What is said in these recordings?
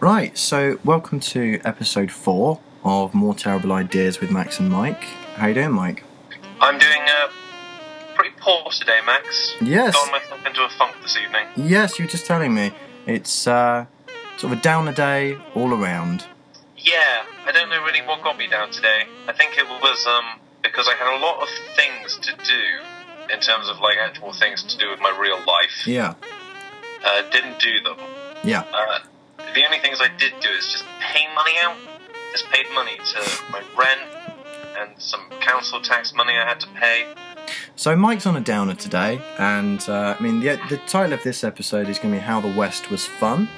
Right, so welcome to episode 4 of More Terrible Ideas with Max and Mike. How you doing, Mike? I'm doing pretty poor today, Max. Yes. Got myself into a funk this evening. Yes, you were just telling me. It's sort of a downer day all around. Yeah, I don't know really what got me down today. I think it was because I had a lot of things to do in terms of like actual things to do with my real life. Yeah. Didn't do them. Yeah. The only things I did do is just pay money out. Just paid money to my rent and some council tax money I had to pay. So Mike's on a downer today, and the title of this episode is going to be How the West Was Fun.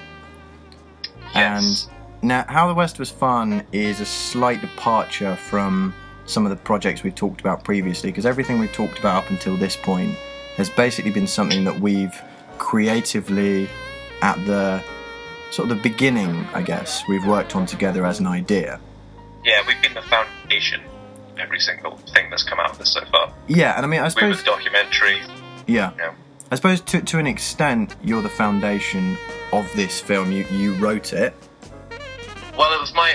Yes. And now, How the West Was Fun is a slight departure from some of the projects we've talked about previously, because everything we've talked about up until this point has basically been something that we've creatively, at the sort of the beginning, I guess, we've worked on together as an idea. Yeah, we've been the foundation of every single thing that's come out of this so far. Yeah, and I suppose... We were the documentary. Yeah. I suppose to an extent, you're the foundation of this film. You wrote it. Well, it was my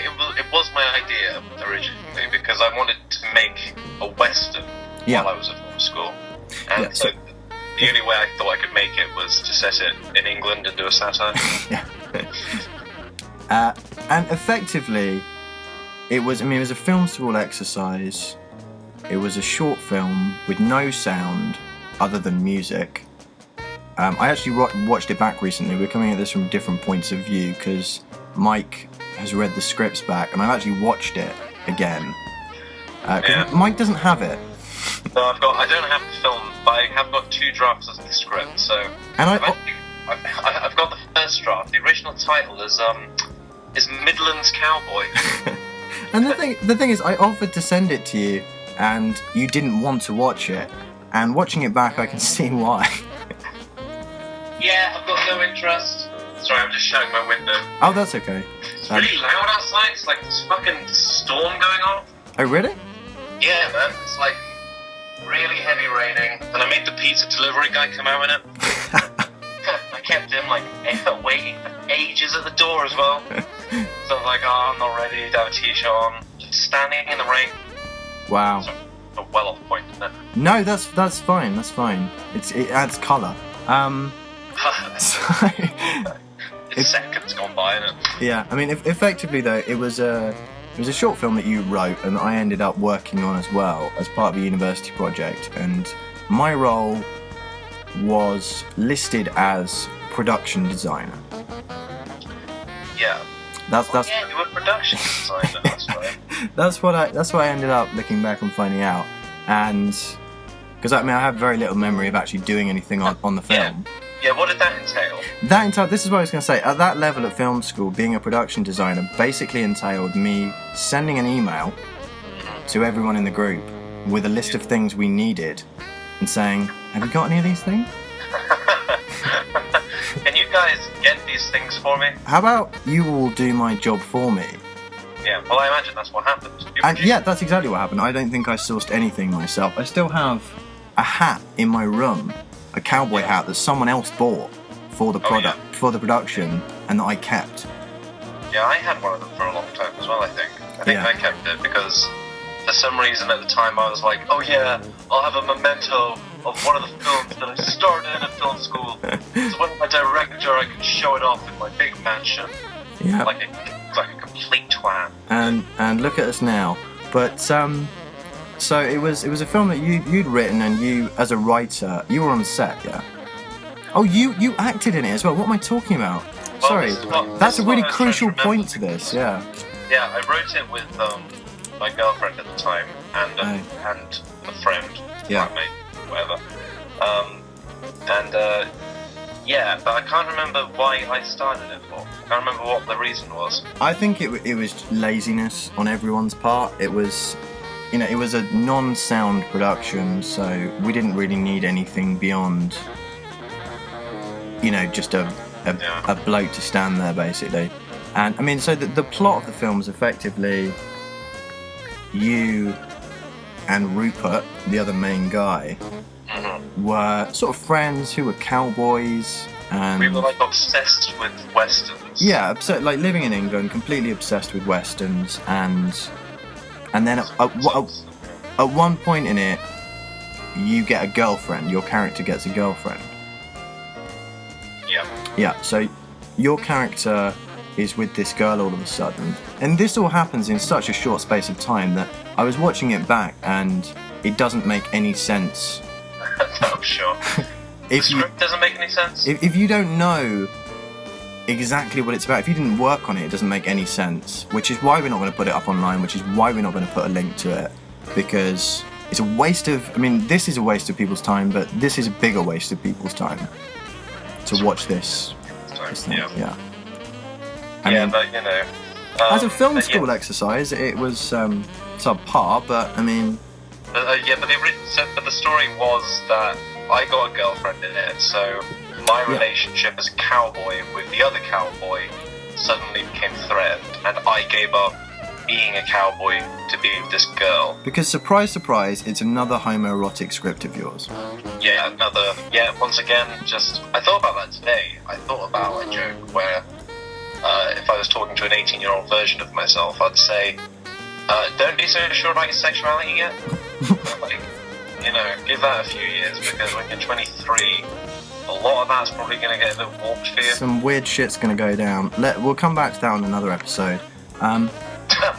idea originally, because I wanted to make a Western while I was at film school. And so the only way I thought I could make it was to set it in England and do a satire. Yeah. And effectively, it was a film school exercise. It was a short film with no sound other than music. I actually watched it back recently. We're coming at this from different points of view because Mike has read the scripts back, and I've actually watched it again. Mike doesn't have it. No, I don't have the film, but I have got 2 drafts of the script. So, and I've got the first draft. The original title is Midlands Cowboy. And the thing is, I offered to send it to you, and you didn't want to watch it. And watching it back, I can see why. Yeah, I've got no interest. Sorry, I'm just shutting my window. Oh, that's okay. It's really loud outside. It's like this fucking storm going on. Oh, really? Yeah, man. It's like really heavy raining. And I made the pizza delivery guy come out in it. I kept him like waiting for ages at the door as well. So I'm like, I'm not ready to have a t-shirt on. Just standing in the rain. Wow. So, a well off point, isn't it? No, that's fine. That's fine. It adds colour. Seconds gone by, isn't it? Yeah, effectively though, it was a short film that you wrote, and I ended up working on as well as part of a university project. And my role was listed as production designer. Yeah. Yeah, you were production designer. That's right. That's what I ended up looking back and finding out, and because I have very little memory of actually doing anything on the film. Yeah, what did that entail? This is what I was going to say. At that level at film school, being a production designer basically entailed me sending an email to everyone in the group with a list of things we needed and saying, have you got any of these things? Can you guys get these things for me? How about you all do my job for me? Yeah, well, I imagine that's what happened. Yeah, that's exactly what happened. I don't think I sourced anything myself. I still have a hat in my room, a cowboy hat that someone else bought for the for the production, and that I kept. Yeah, I had one of them for a long time as well, I think. I kept it because for some reason at the time I was like, oh yeah, I'll have a memento of one of the films that I started in at film school. So when my director, I can show it off in my big mansion. Yeah. Like a complete twat. And look at us now. But so it was a film that you'd written, and you, as a writer, you were on set, yeah? Oh, you acted in it as well. What am I talking about? Well, Sorry, that's a really crucial point to this. Yeah. Yeah, I wrote it with my girlfriend at the time and a friend, flatmate, whatever. Yeah, but I can't remember why I started it for. I can't remember what the reason was. I think it was laziness on everyone's part. It was, it was a non-sound production, so we didn't really need anything beyond, just a bloke to stand there, basically. And, so the plot of the film is effectively you and Rupert, the other main guy, were sort of friends who were cowboys, and we were like obsessed with westerns Yeah, like living in England, completely obsessed with westerns, and then at one point in it, you get a girlfriend. Your character gets a girlfriend. Yeah. Yeah. So your character is with this girl all of a sudden, and this all happens in such a short space of time that I was watching it back, and it doesn't make any sense. I'm sure. The script doesn't make any sense. If you don't know exactly what it's about, if you didn't work on it, it doesn't make any sense. Which is why we're not going to put it up online. Which is why we're not going to put a link to it, because it's a waste of. I mean, this is a waste of people's time, but this is a bigger waste of people's time to watch this. Thing. Yeah. I mean, but you know, as a film school exercise, it was subpar. But I mean, but the story was that I got a girlfriend in it, so my relationship as a cowboy with the other cowboy suddenly became threatened, and I gave up being a cowboy to be with this girl. Because surprise, surprise, it's another homoerotic script of yours. Yeah, once again, I thought about that today. I thought about a joke where if I was talking to an 18-year-old version of myself, I'd say, don't be so sure about your sexuality yet. Like, you know, give that a few years, because when you're 23, a lot of that's probably going to get a bit warped for you. Some weird shit's going to go down. We'll come back to that on another episode.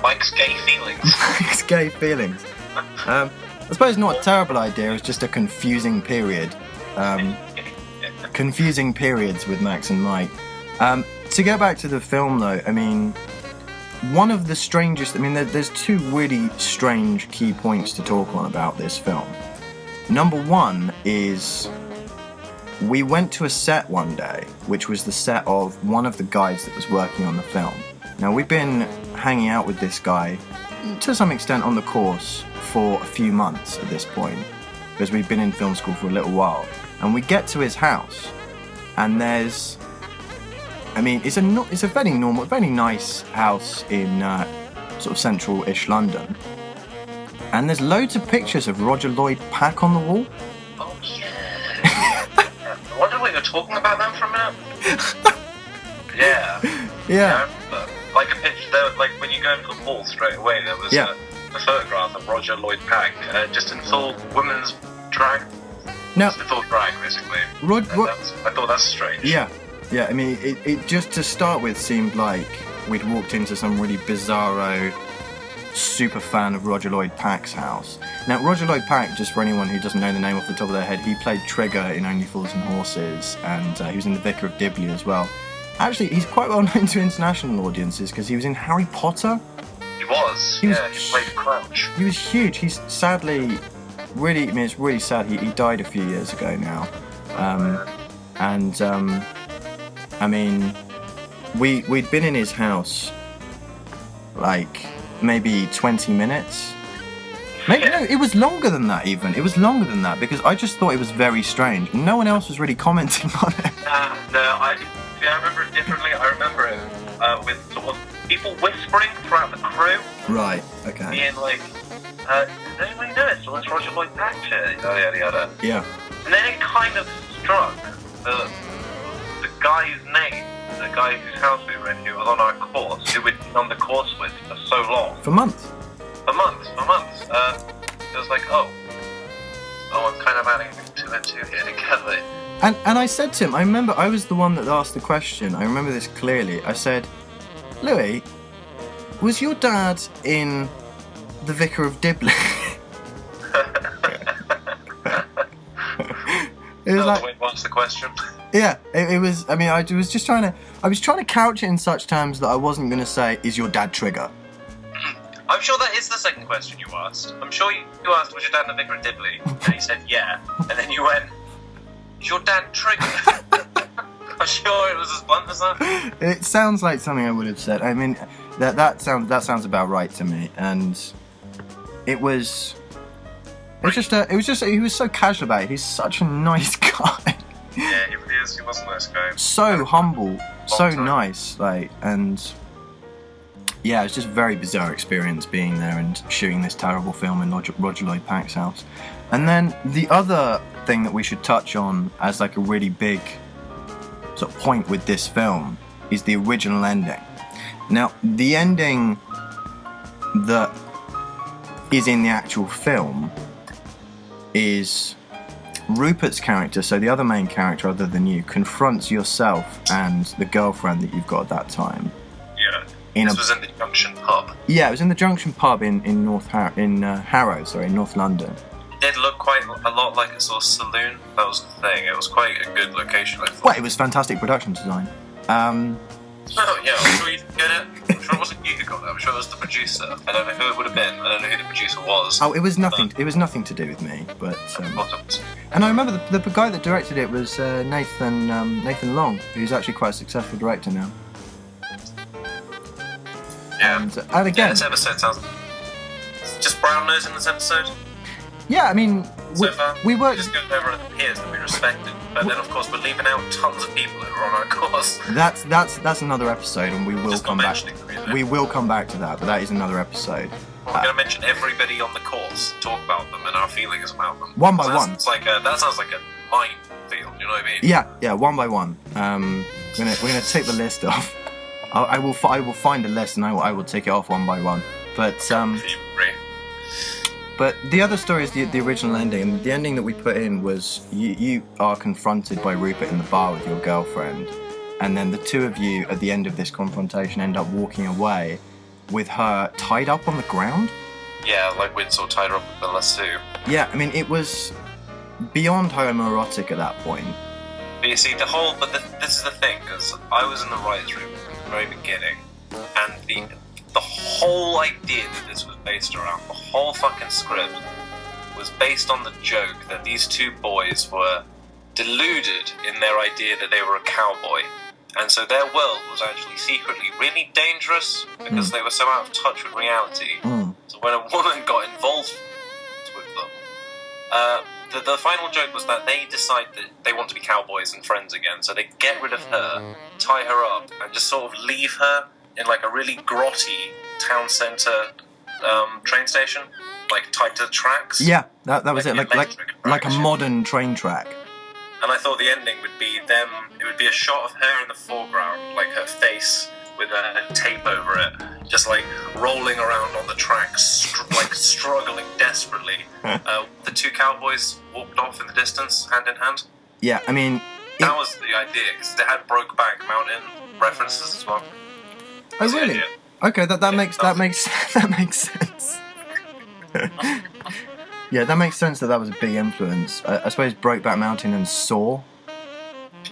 Mike's gay feelings. Mike's gay feelings. I suppose not a terrible idea, it's just a confusing period. Confusing periods with Max and Mike. To go back to the film though, I mean, one of the strangest, I mean, there's two really strange key points to talk on about this film. Number one is, we went to a set one day, which was the set of one of the guys that was working on the film. Now, we've been hanging out with this guy, to some extent on the course, for a few months at this point, because we've been in film school for a little while. And we get to his house, and there's, I mean, it's a very normal, very nice house in sort of central-ish London. And there's loads of pictures of Roger Lloyd Pack on the wall. Oh, yeah. I wonder what you're talking about them for a minute. Yeah. Like a picture, like when you go into the mall straight away, there was a photograph of Roger Lloyd Pack, just in full women's drag. No. Just in full drag, basically. I thought that's strange. Yeah. I mean, it just to start with seemed like we'd walked into some really bizarro super fan of Roger Lloyd Pack's house. Now, Roger Lloyd Pack, just for anyone who doesn't know the name off the top of their head, he played Trigger in Only Fools and Horses, and he was in The Vicar of Dibley as well. Actually, he's quite well known to international audiences because he was in Harry Potter. He played Crouch. He was huge. He's sadly, really, I mean, it's really sad. He died a few years ago now. I mean, we'd been in his house like maybe 20 minutes. Maybe no, it was longer than that even. It was longer than that because I just thought it was very strange. No one else was really commenting on it. I remember it differently. I remember it with sort of people whispering throughout the crew. Right, okay. Being like, does anybody know it? So it's Roger Lloyd Pack shit, yada yada. Yeah. And then it kind of struck the guy's name, the guy whose house we were in, who was on our course, who we'd been on the course with for so long. For months. It was like, oh, I'm kind of adding two and two here together. And I said to him, I remember I was the one that asked the question. I remember this clearly. I said, Louis, was your dad in The Vicar of Dibley? It was like, what's the question? Yeah, it was. I mean, I was trying to couch it in such terms that I wasn't going to say, "Is your dad Trigger?" I'm sure that is the second question you asked. I'm sure you asked, "Was your dad in The Vicar of Dibley?" And he said, "Yeah." And then you went, "Is your dad Trigger?" I'm sure it was as blunt as that. It sounds like something I would have said. I mean, that sounds about right to me. And it was he was so casual about it. He's such a nice guy. Yeah, he really is. He was a nice guy. So humble, so nice, like, and yeah, it's just a very bizarre experience being there and shooting this terrible film in Roger Lloyd Pack's house. And then the other thing that we should touch on as like a really big sort of point with this film is the original ending. Now, the ending that is in the actual film is Rupert's character, so the other main character other than you, confronts yourself and the girlfriend that you've got at that time. Yeah. This was in the Junction pub. Yeah, it was in the Junction pub in Harrow, in North London. It did look quite a lot like a sort of saloon. That was the thing. It was quite a good location, I thought. Well, it was fantastic production design. Oh, yeah, I'm sure you did get it. I'm sure it wasn't you who got it. I'm sure it was the producer. I don't know who it would have been. I don't know who the producer was. Oh, it was nothing. It was nothing to do with me. But and I remember the guy that directed it was Nathan Long, who's actually quite a successful director now. Yeah. And again, this episode sounds just brown nose in this episode. Yeah, I mean, we worked. Just going over the peers that we respected, but then of course we're leaving out tons of people who are on our course. That's another episode, and we will just come back. We will come back to that, but that is another episode. We're going to mention everybody on the course, talk about them, and our feelings about them. One by one. That sounds like a minefield. You know what I mean? Yeah, one by one. We're gonna take the list off. I will find a list and I will take it off one by one. But the other story is the original ending, and the ending that we put in was you are confronted by Rupert in the bar with your girlfriend, and then the two of you at the end of this confrontation end up walking away with her tied up on the ground. Yeah, like we'd sort of tied her up with the lasso. Yeah, I mean, it was beyond homoerotic at that point. But you see, this is the thing, because I was in the writer's room from the very beginning, and the whole idea that this was based around, the whole fucking script, was based on the joke that these two boys were deluded in their idea that they were a cowboy, and so their world was actually secretly really dangerous because they were so out of touch with reality. So when a woman got involved with them, the final joke was that they decide that they want to be cowboys and friends again, so they get rid of her, tie her up, and just sort of leave her in like a really grotty town centre train station, like tied to the tracks. Yeah, that was it, like a modern train track. And I thought the ending would be them. It would be a shot of her in the foreground, like her face with a tape over it, just like rolling around on the tracks, struggling desperately. The two cowboys walked off in the distance, hand in hand. Yeah, I mean, that was the idea, because they had Brokeback Mountain references as well. Oh really? Okay, that makes sense. Yeah, that makes sense that was a big influence. I suppose Brokeback Mountain and Saw.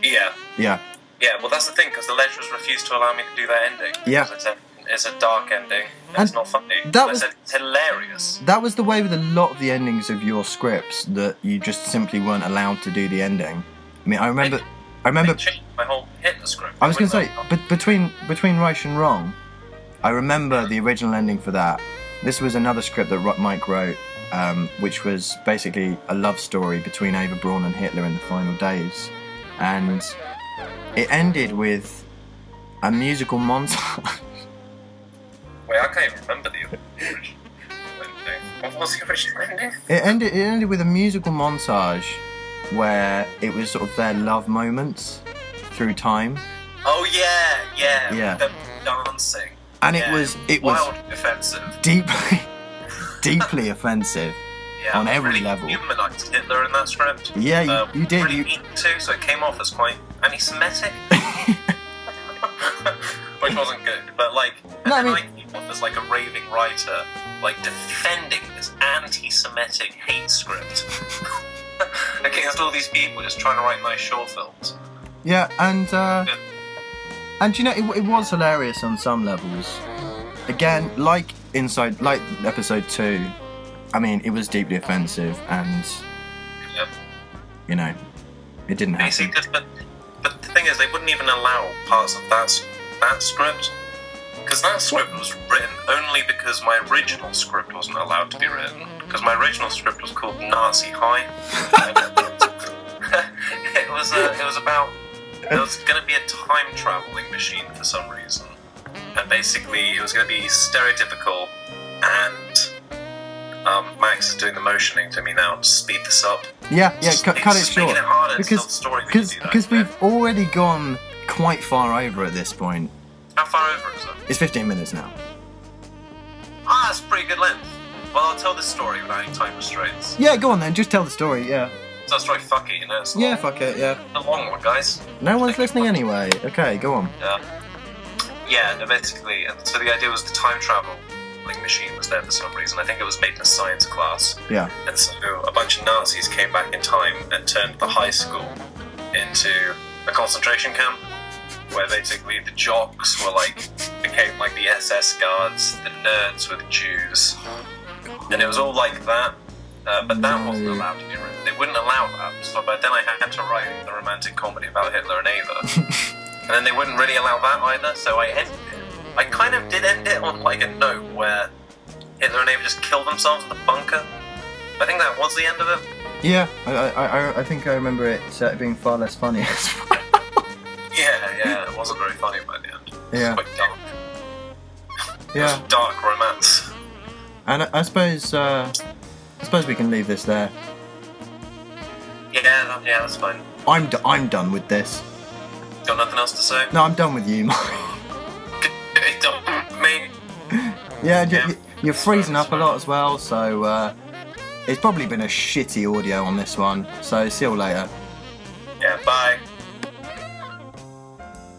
Yeah. Yeah. Yeah, well that's the thing, because the lecturers refused to allow me to do that ending. Yeah. It's a dark ending, and it's not funny. It's hilarious. That was the way with a lot of the endings of your scripts, that you just simply weren't allowed to do the ending. I mean, I remember They changed my whole Hitler script. I was going to say, but between Right and Wrong, I remember the original ending for that. This was another script that Mike wrote, which was basically a love story between Ava Braun and Hitler in the final days. And it ended with a musical montage. Wait, I can't even remember the original ending. What was the original ending? It ended with a musical montage where it was sort of their love moments through time. Oh yeah. Them dancing. And it was wildly offensive. Deeply offensive. Yeah, on every really level. Humanised Hitler in that script. Yeah, you did. Really needed to, so it came off as quite anti-Semitic. Which wasn't good, but I came off as like a raving writer, like defending this anti-Semitic hate script against all these people just trying to write nice short films. Yeah, and you know, it was hilarious on some levels. Again, like episode 2, I mean, it was deeply offensive, and you know, it didn't happen. But the thing is, they wouldn't even allow parts of that script, because that script was written only because my original script wasn't allowed to be written, because my original script was called Nazi High. It was going to be a time traveling machine for some reason, and basically it was going to be stereotypical, and Max is doing the motioning to me now to speed cut it short, because we've already gone quite far over at this point. How far over is it? It's 15 minutes now. Ah, that's pretty good length. Well, I'll tell this story without any time restraints. Yeah, go on then. Just tell the story. Yeah. Tell the story, fuck it, you know. It's Yeah, fuck it. Yeah. a long one, guys. No one's listening anyway. Okay, go on. Yeah, no, basically, so the idea was the time travel machine was there for some reason. I think it was made in a science class. Yeah. And so a bunch of Nazis came back in time and turned the high school into a concentration camp, where basically the jocks were became like the SS guards, the nerds were the Jews, and it was all like that. But that wasn't allowed to be written. They wouldn't allow that. So but then I had to write a romantic comedy about Hitler and Ava. And then they wouldn't really allow that either, so I ended it. I kind of did end it on a note where Hitler and Ava just killed themselves in the bunker. I think that was the end of it. Yeah, I think I remember it being far less funny. Yeah, it wasn't very funny by the end. Yeah. It was quite dark. Yeah. It was a dark romance. And I suppose we can leave this there. Yeah, that's fine. I'm done with this. Got nothing else to say? No, I'm done with you, Mike. Me? Yeah, you're freezing up a lot as well, so it's probably been a shitty audio on this one. So see you all later. Yeah, bye.